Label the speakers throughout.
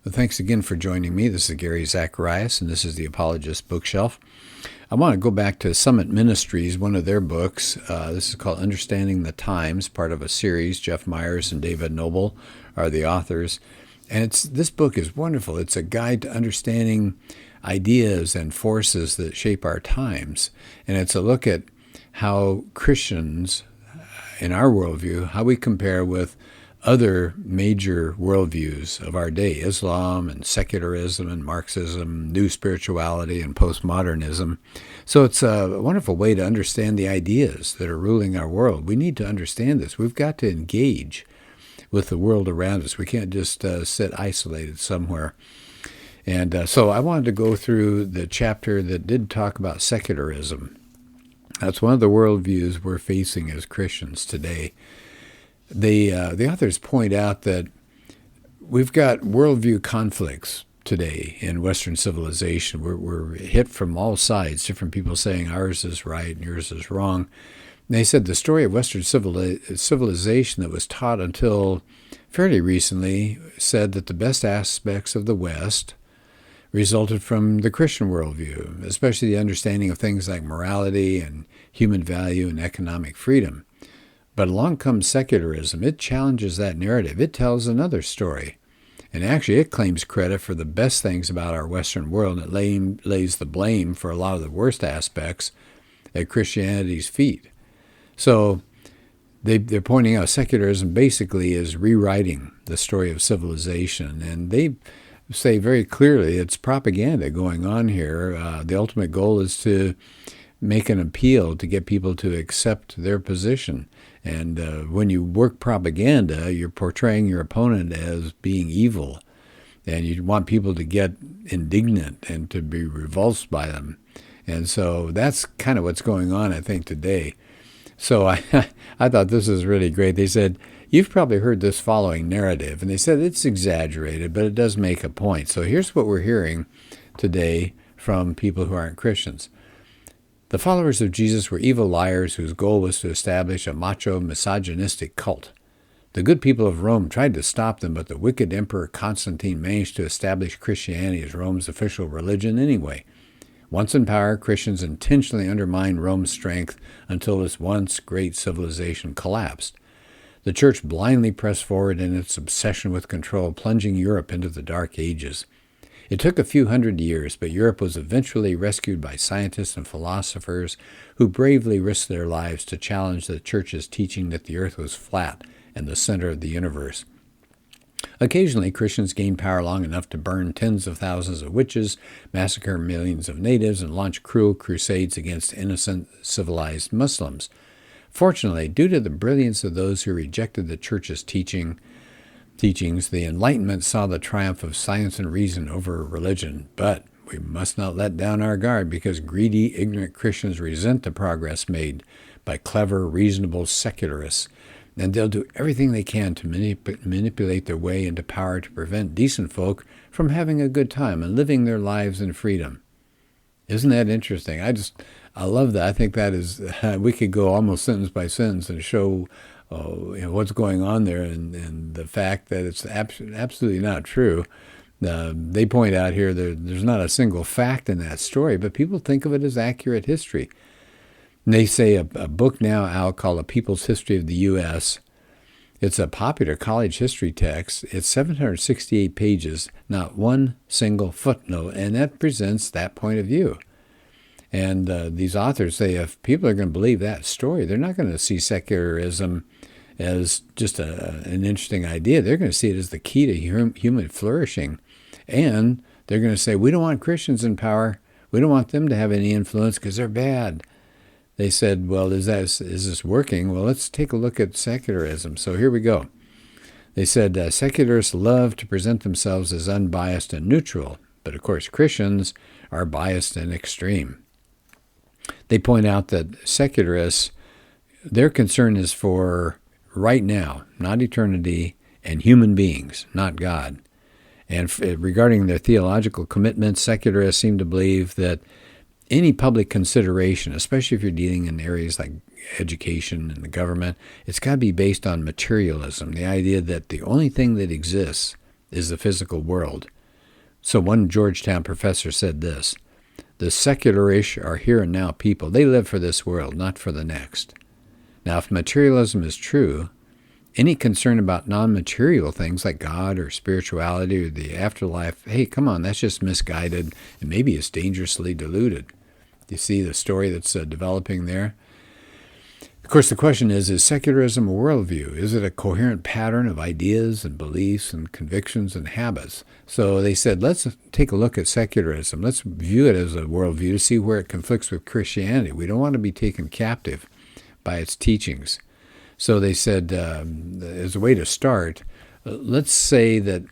Speaker 1: Well, thanks again for joining me. This is Gary Zacharias, and this is the Apologist bookshelf. I want to go back to Summit Ministries, one of their books. This is called Understanding the Times, part of a series. Jeff Myers and David Noble are the authors. And this book is wonderful. It's a guide to understanding ideas and forces that shape our times. And it's a look at how Christians, in our worldview, how we compare with other major worldviews of our day, Islam and secularism and Marxism, new spirituality and postmodernism. So it's a wonderful way to understand the ideas that are ruling our world. We need to understand this. We've got to engage with the world around us. We can't just sit isolated somewhere. And so I wanted to go through the chapter that did talk about secularism. That's one of the worldviews we're facing as Christians today. The authors point out that we've got worldview conflicts today in Western civilization. We're hit from all sides, different people saying ours is right and yours is wrong. And they said the story of Western civilization that was taught until fairly recently said that the best aspects of the West resulted from the Christian worldview, especially the understanding of things like morality and human value and economic freedom. But along comes secularism. It challenges that narrative. It tells another story. And actually, it claims credit for the best things about our Western world, and it lays the blame for a lot of the worst aspects at Christianity's feet. So they're pointing out secularism basically is rewriting the story of civilization. And they say very clearly it's propaganda going on here. The ultimate goal is to make an appeal to get people to accept their position. And when you work propaganda, you're portraying your opponent as being evil. And you want people to get indignant and to be revulsed by them. And so that's kind of what's going on, I think, today. So I thought this was really great. They said, you've probably heard this following narrative. And they said it's exaggerated, but it does make a point. So here's what we're hearing today from people who aren't Christians. The followers of Jesus were evil liars whose goal was to establish a macho, misogynistic cult. The good people of Rome tried to stop them, but the wicked Emperor Constantine managed to establish Christianity as Rome's official religion anyway. Once in power, Christians intentionally undermined Rome's strength until its once great civilization collapsed. The church blindly pressed forward in its obsession with control, plunging Europe into the Dark Ages. It took a few hundred years, but Europe was eventually rescued by scientists and philosophers who bravely risked their lives to challenge the church's teaching that the earth was flat and the center of the universe. Occasionally, Christians gained power long enough to burn tens of thousands of witches, massacre millions of natives, and launch cruel crusades against innocent, civilized Muslims. Fortunately, due to the brilliance of those who rejected the church's teachings, the Enlightenment saw the triumph of science and reason over religion. But we must not let down our guard, because greedy, ignorant Christians resent the progress made by clever, reasonable secularists, and they'll do everything they can to manipulate their way into power to prevent decent folk from having a good time and living their lives in freedom. Isn't that interesting? I love that. I think that is, we could go almost sentence by sentence and show what's going on there, and the fact that it's absolutely not true. They point out here there's not a single fact in that story, but people think of it as accurate history. And they say a book now out called A People's History of the U.S. It's a popular college history text. It's 768 pages, not one single footnote, and that presents that point of view. And these authors say if people are going to believe that story, they're not going to see secularism as just an interesting idea. They're going to see it as the key to human flourishing. And they're going to say, we don't want Christians in power. We don't want them to have any influence because they're bad. They said, well, is this working? Well, let's take a look at secularism. So here we go. They said, secularists love to present themselves as unbiased and neutral, but of course Christians are biased and extreme. They point out that secularists, their concern is for right now, not eternity, and human beings, not God. And regarding their theological commitments, secularists seem to believe that any public consideration, especially if you're dealing in areas like education and the government, it's got to be based on materialism, the idea that the only thing that exists is the physical world. So one Georgetown professor said this: the secularish are here and now people. They live for this world, not for the next. Now, if materialism is true, any concern about non-material things like God or spirituality or the afterlife, hey, come on, that's just misguided, and maybe it's dangerously diluted. You see the story that's developing there? Of course, the question is secularism a worldview? Is it a coherent pattern of ideas and beliefs and convictions and habits? So they said, let's take a look at secularism. Let's view it as a worldview to see where it conflicts with Christianity. We don't want to be taken captive by its teachings. So they said, as a way to start, let's say that,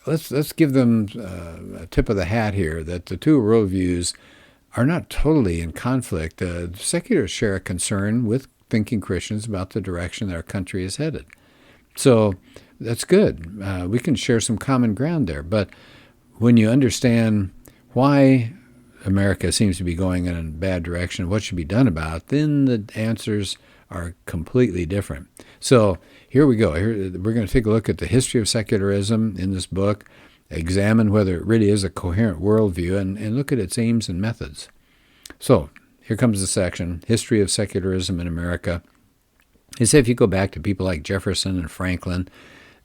Speaker 1: let's give them a tip of the hat here, that the two worldviews are not totally in conflict. Secularists share a concern with thinking Christians about the direction that our country is headed. So that's good. We can share some common ground there. But when you understand why America seems to be going in a bad direction, what should be done about it, then the answers are completely different. So here we go. We're going to take a look at the history of secularism in this book, examine whether it really is a coherent worldview, and look at its aims and methods. So here comes the section, History of Secularism in America. They say if you go back to people like Jefferson and Franklin,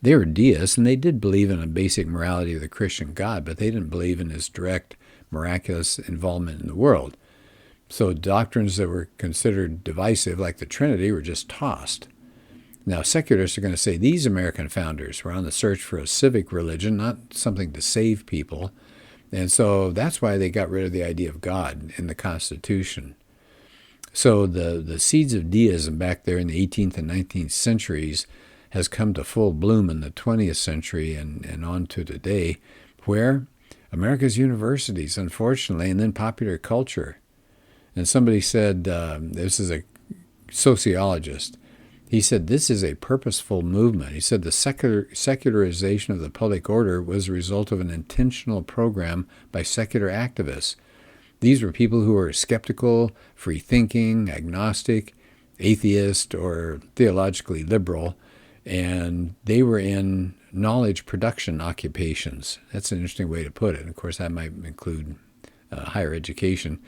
Speaker 1: they were deists, and they did believe in a basic morality of the Christian God, but they didn't believe in his direct, miraculous involvement in the world. So doctrines that were considered divisive, like the Trinity, were just tossed. Now, secularists are going to say these American founders were on the search for a civic religion, not something to save people. And so that's why they got rid of the idea of God in the Constitution. So the seeds of deism back there in the 18th and 19th centuries has come to full bloom in the 20th century and on to today, where America's universities, unfortunately, and then popular culture. And somebody said, this is a sociologist, he said, this is a purposeful movement. He said the secularization of the public order was a result of an intentional program by secular activists. These were people who were skeptical, free-thinking, agnostic, atheist, or theologically liberal, and they were in knowledge production occupations. That's an interesting way to put it. Of course, that might include higher education.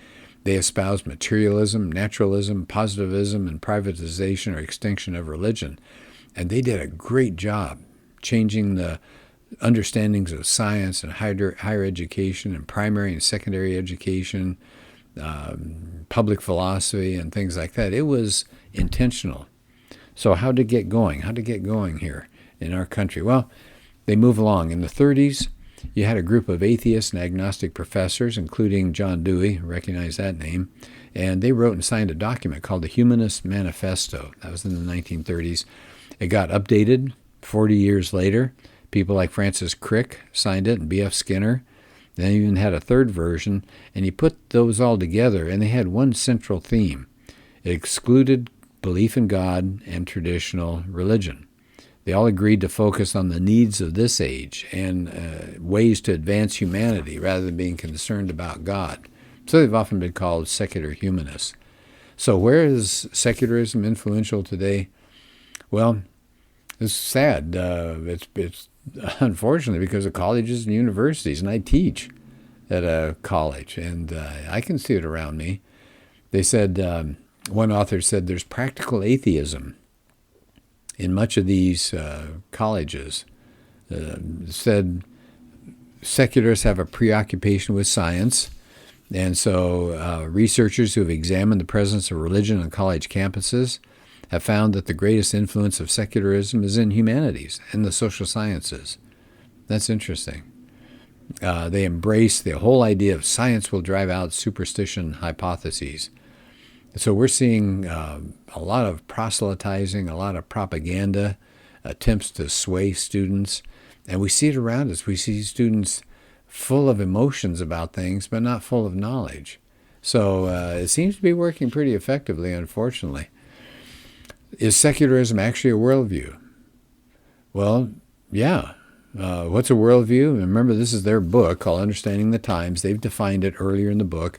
Speaker 1: They espoused materialism, naturalism, positivism, and privatization or extinction of religion. And they did a great job changing the understandings of science and higher education and primary and secondary education, public philosophy, and things like that. It was intentional. So how to get going? How to get going here in our country? Well, they move along. In the 30s, you had a group of atheist and agnostic professors, including John Dewey, recognize that name, and they wrote and signed a document called the Humanist Manifesto. That was in the 1930s. It got updated 40 years later. People like Francis Crick signed it and B.F. Skinner. They even had a third version, and he put those all together, and they had one central theme. It excluded belief in God and traditional religion. They all agreed to focus on the needs of this age and ways to advance humanity rather than being concerned about God. So they've often been called secular humanists. So where is secularism influential today? Well, it's sad. It's unfortunately because of colleges and universities, and I teach at a college, and I can see it around me. They said, one author said, there's practical atheism in much of these colleges. Said secularists have a preoccupation with science, and so researchers who have examined the presence of religion on college campuses have found that the greatest influence of secularism is in humanities and the social sciences. That's interesting. They embrace the whole idea of science will drive out superstition hypotheses. So we're seeing a lot of proselytizing, a lot of propaganda, attempts to sway students. And we see it around us. We see students full of emotions about things, but not full of knowledge. So it seems to be working pretty effectively, unfortunately. Is secularism actually a worldview? Well, yeah. What's a worldview? Remember, this is their book called Understanding the Times. They've defined it earlier in the book.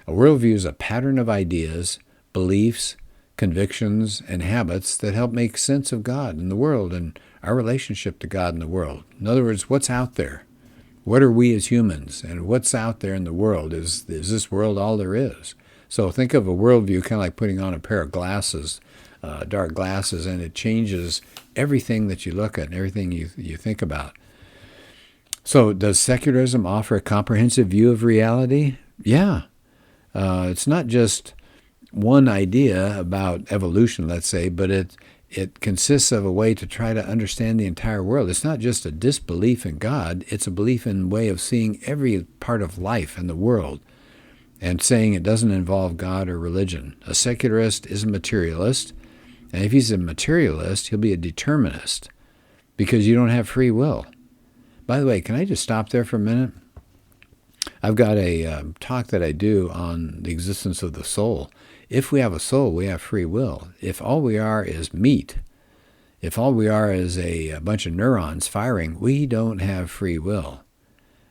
Speaker 1: A worldview is a pattern of ideas, beliefs, convictions, and habits that help make sense of God and the world and our relationship to God and the world. In other words, what's out there? What are we as humans? And what's out there in the world? Is this world all there is? So think of a worldview kind of like putting on a pair of glasses, dark glasses, and it changes everything that you look at and everything you think about. So does secularism offer a comprehensive view of reality? Yeah. It's not just one idea about evolution, let's say, but it consists of a way to try to understand the entire world. It's not just a disbelief in God, it's a belief in a way of seeing every part of life and the world and saying it doesn't involve God or religion. A secularist is a materialist, and if he's a materialist, he'll be a determinist because you don't have free will. By the way, can I just stop there for a minute? I've got a talk that I do on the existence of the soul. If we have a soul, we have free will. If all we are is meat, if all we are is a bunch of neurons firing, we don't have free will.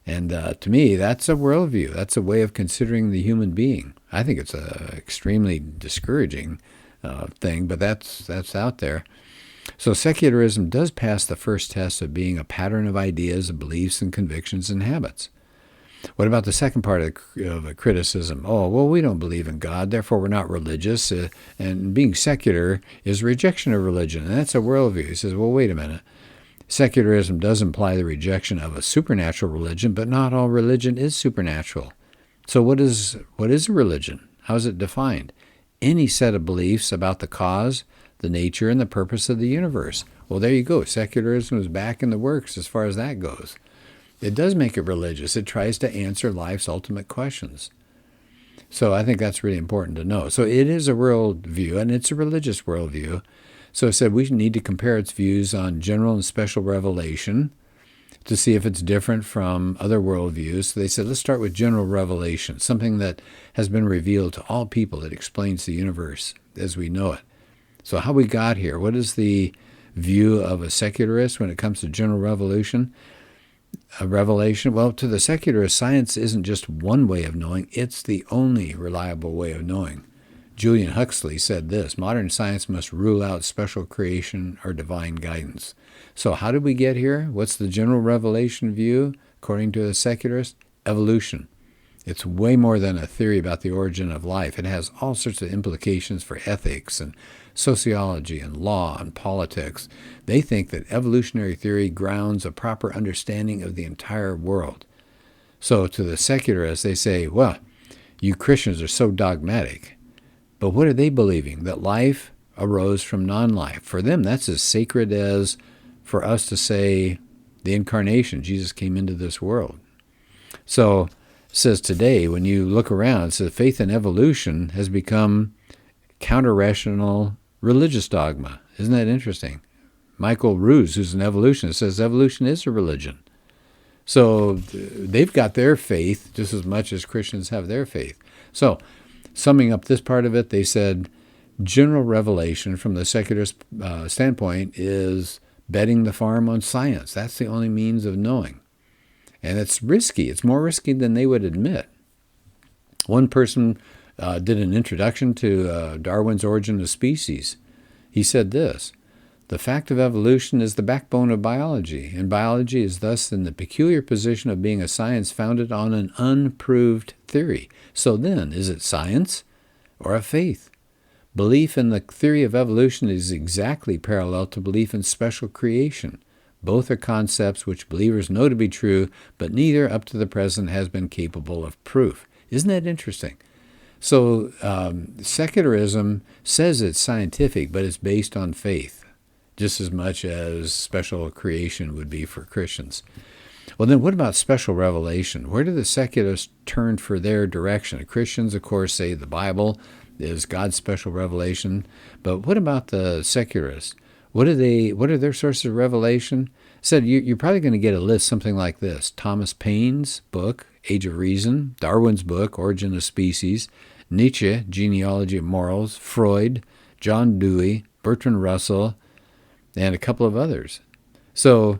Speaker 1: And to me, that's a worldview. That's a way of considering the human being. I think it's a extremely discouraging thing, but that's out there. So secularism does pass the first test of being a pattern of ideas, of beliefs, and convictions and habits. What about the second part of a criticism? Oh, well, we don't believe in God, therefore we're not religious. And being secular is a rejection of religion, and that's a worldview. He says, well, wait a minute. Secularism does imply the rejection of a supernatural religion, but not all religion is supernatural. So what is a religion? How is it defined? Any set of beliefs about the cause, the nature, and the purpose of the universe. Well, there you go. Secularism is back in the works as far as that goes. It does make it religious. It tries to answer life's ultimate questions. So I think that's really important to know. So it is a worldview, and it's a religious worldview. So I said we need to compare its views on general and special revelation to see if it's different from other worldviews. So they said, let's start with general revelation, something that has been revealed to all people that explains the universe as we know it. So how we got here, what is the view of a secularist when it comes to general revelation? A revelation? Well, to the secularist, science isn't just one way of knowing, it's the only reliable way of knowing. Julian Huxley said this, modern science must rule out special creation or divine guidance. So how did we get here? What's the general revelation view, according to a secularist? Evolution. It's way more than a theory about the origin of life. It has all sorts of implications for ethics and sociology and law and politics. They think that evolutionary theory grounds a proper understanding of the entire world. So to the secularists, they say, well, you Christians are so dogmatic. But what are they believing? That life arose from non-life. For them, that's as sacred as for us to say the incarnation. Jesus came into this world. So it says today, when you look around, it says faith in evolution has become counter-rational religious dogma. Isn't that interesting? Michael Ruse, who's an evolutionist, says evolution is a religion. So they've got their faith just as much as Christians have their faith. So summing up this part of it, they said general revelation from the secular standpoint is betting the farm on science. That's the only means of knowing. And it's risky. It's more risky than they would admit. One person did an introduction to Darwin's Origin of Species. He said this, the fact of evolution is the backbone of biology, and biology is thus in the peculiar position of being a science founded on an unproved theory. So then, is it science or a faith? Belief in the theory of evolution is exactly parallel to belief in special creation. Both are concepts which believers know to be true, but neither up to the present has been capable of proof. Isn't that interesting? So secularism says it's scientific, but it's based on faith, just as much as special creation would be for Christians. Well, then what about special revelation? Where do the secularists turn for their direction? The Christians, of course, say the Bible is God's special revelation. But what about the secularists? What are their sources of revelation? Said you're probably going to get a list something like this. Thomas Paine's book, Age of Reason, Darwin's book, Origin of Species, Nietzsche, Genealogy of Morals, Freud, John Dewey, Bertrand Russell, and a couple of others. So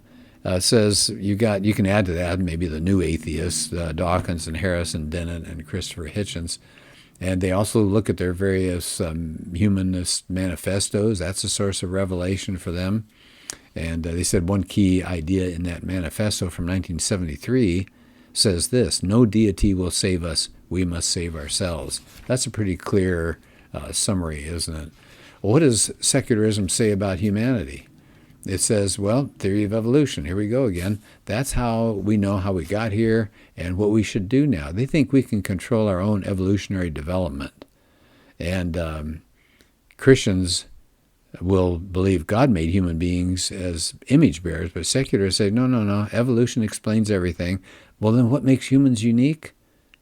Speaker 1: says you can add to that maybe the new atheists, Dawkins and Harris and Dennett and Christopher Hitchens. And they also look at their various humanist manifestos. That's a source of revelation for them. And they said one key idea in that manifesto from 1973 says this: no deity will save us, we must save ourselves. That's a pretty clear summary, isn't it? Well, what does secularism say about humanity? It says, well, theory of evolution. Here we go again. That's how we know how we got here and what we should do now. They think we can control our own evolutionary development. And Christians will believe God made human beings as image bearers, but secularists say, no, evolution explains everything. Well, then what makes humans unique?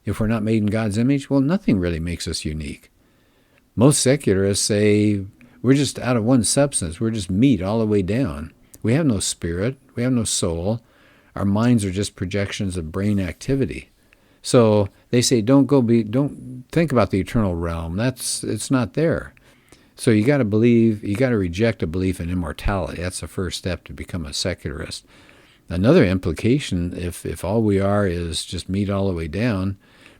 Speaker 1: If we're not made in God's image, well, nothing really makes us unique. Most secularists say we're just out of one substance. We're just meat all the way down. We have no spirit. We have no soul. Our minds are just projections of brain activity. So they say don't think about the eternal realm. It's not there. So you got to reject a belief in immortality. That's the first step to become a secularist. Another implication, if all we are is just meat all the way down,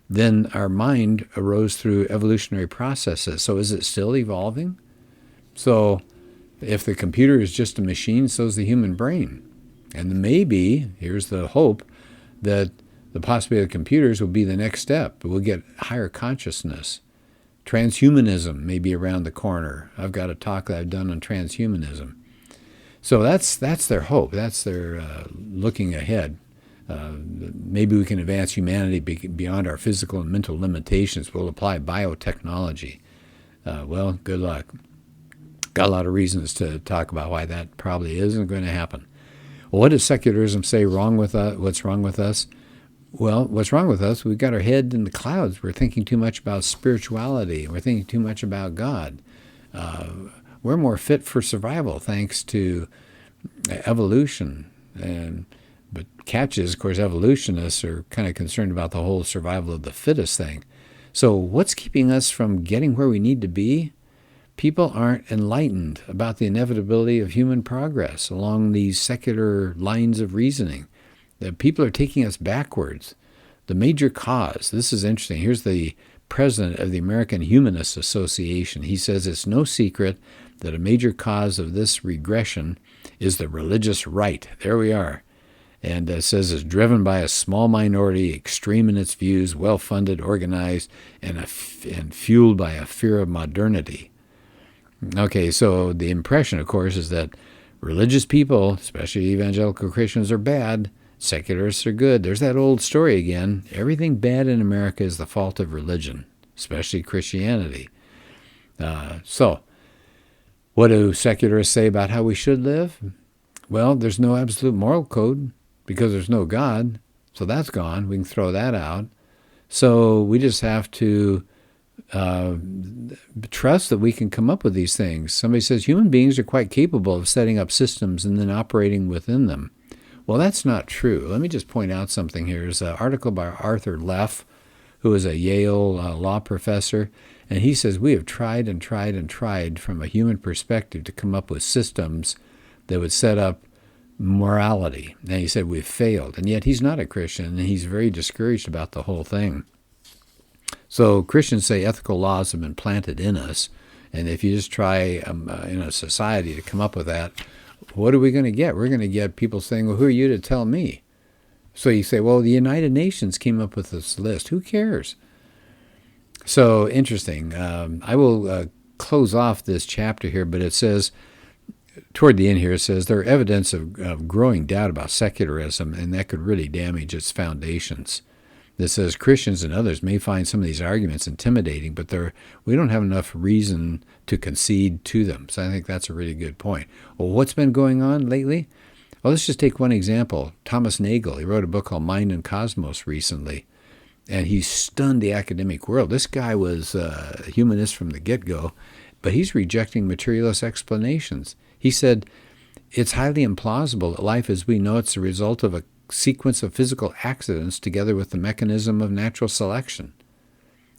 Speaker 1: then our mind arose through evolutionary processes. So is it still evolving? So if the computer is just a machine, so is the human brain. And maybe, here's the hope, that the possibility of computers will be the next step. We'll get higher consciousness. Transhumanism may be around the corner. I've got a talk that I've done on transhumanism. So that's their hope. That's their looking ahead. Maybe we can advance humanity beyond our physical and mental limitations. We'll apply biotechnology. Well, good luck. Got a lot of reasons to talk about why that probably isn't going to happen. Well, what does secularism say wrong with us? What's wrong with us? Well, what's wrong with us? We've got our head in the clouds. We're thinking too much about spirituality. We're thinking too much about God. We're more fit for survival thanks to evolution. But catch is, of course, evolutionists are kind of concerned about the whole survival of the fittest thing. So what's keeping us from getting where we need to be? People aren't enlightened about the inevitability of human progress along these secular lines of reasoning. That people are taking us backwards. The major cause, this is interesting, here's the president of the American Humanist Association. He says it's no secret that a major cause of this regression is the religious right. There we are. And it says it's driven by a small minority, extreme in its views, well-funded, organized, and fueled by a fear of modernity. Okay, so the impression, of course, is that religious people, especially evangelical Christians, are bad. Secularists are good. There's that old story again. Everything bad in America is the fault of religion, especially Christianity. So, what do secularists say about how we should live? Well, there's no absolute moral code because there's no God. So that's gone. We can throw that out. So we just have to trust that we can come up with these things. Somebody says human beings are quite capable of setting up systems and then operating within them. Well, that's not true. Let me just point out something here. There's an article by Arthur Leff, who is a Yale law professor, and he says we have tried and tried and tried from a human perspective to come up with systems that would set up morality. And he said we've failed, and yet he's not a Christian, and he's very discouraged about the whole thing. So Christians say ethical laws have been planted in us, and if you just try in a society to come up with that, what are we going to get? We're going to get people saying, well, who are you to tell me? So you say, well, the United Nations came up with this list. Who cares? So interesting. I will close off this chapter here, but it says, toward the end here, it says there are evidence of growing doubt about secularism, and that could really damage its foundations. That says Christians and others may find some of these arguments intimidating, but we don't have enough reason to concede to them. So I think that's a really good point. Well, what's been going on lately? Well, let's just take one example. Thomas Nagel, he wrote a book called Mind and Cosmos recently, and he stunned the academic world. This guy was a humanist from the get-go, but he's rejecting materialist explanations. He said, it's highly implausible that life as we know it's the result of a sequence of physical accidents together with the mechanism of natural selection.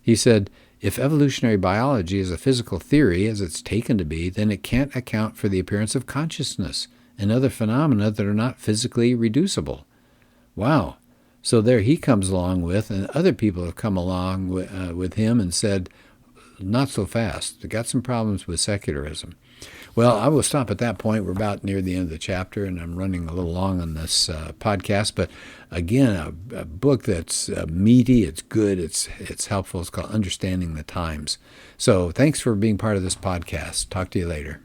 Speaker 1: He said, if evolutionary biology is a physical theory, as it's taken to be, then it can't account for the appearance of consciousness and other phenomena that are not physically reducible. Wow. So there he comes along with, and other people have come along with him and said, not so fast. They got some problems with secularism. Well, I will stop at that point. We're about near the end of the chapter, and I'm running a little long on this podcast. But again, a book that's meaty, it's good, it's helpful. It's called Understanding the Times. So thanks for being part of this podcast. Talk to you later.